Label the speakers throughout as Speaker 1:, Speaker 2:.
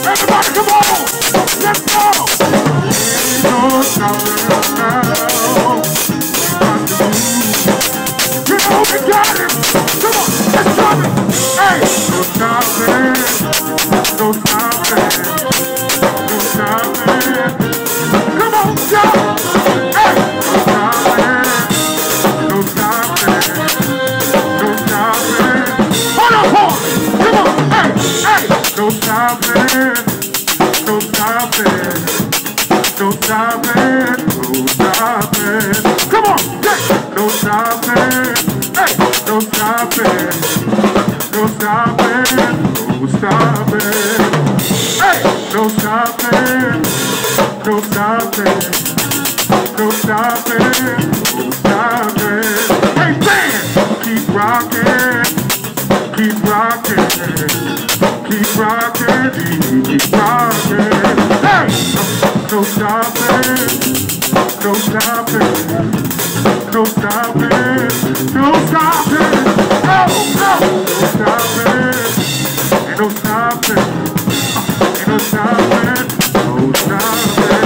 Speaker 1: Everybody, come on! Let's go! Ain't no stopping us now. You know we got it! Come on, let's drop it! Hey! No stopping! No stopping! No stopping! Come on, y'all! Hey! No stopping! No stopping! No stopping! Hold on, hold on! Come on! Hey! Hey! No stopping! No stopping! No stopping! No stopping! Come on! Hey! No stopping! Hey! No stopping! No stopping! No stopping! Hey! No stopping! No stopping! No stopping! No stopping! Hey, man! Keep rocking! Keep rocking! Keep rocking! Keep rocking! Hey! No stopping! No stopping! No stopping! No stopping! No! No! No stopping! Ain't no stopping! Ain't no stopping! No stopping!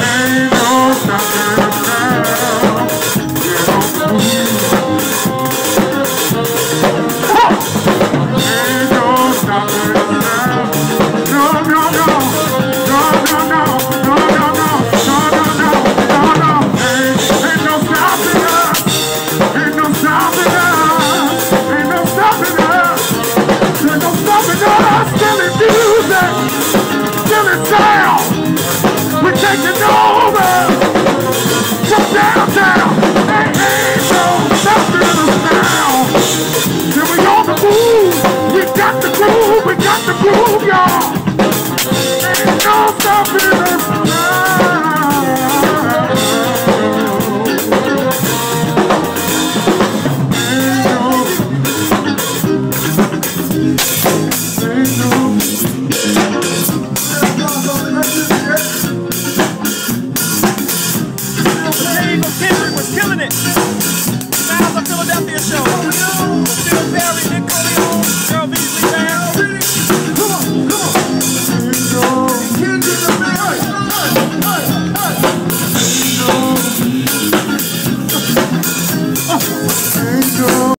Speaker 1: Ain't no stopping us now! We're on the move! Ain't no stopping us now! No, no, no! No, no, no! No, no, no! No, no, no! No, no! Ain't no stopping us! Ain't no stopping us! Ain't no stopping us! Ain't no stopping us! Still in music! Still in sound! We're taking over! From downtown! Ain't no stopping us now! Till we on the move! We got the groove! We got the groove!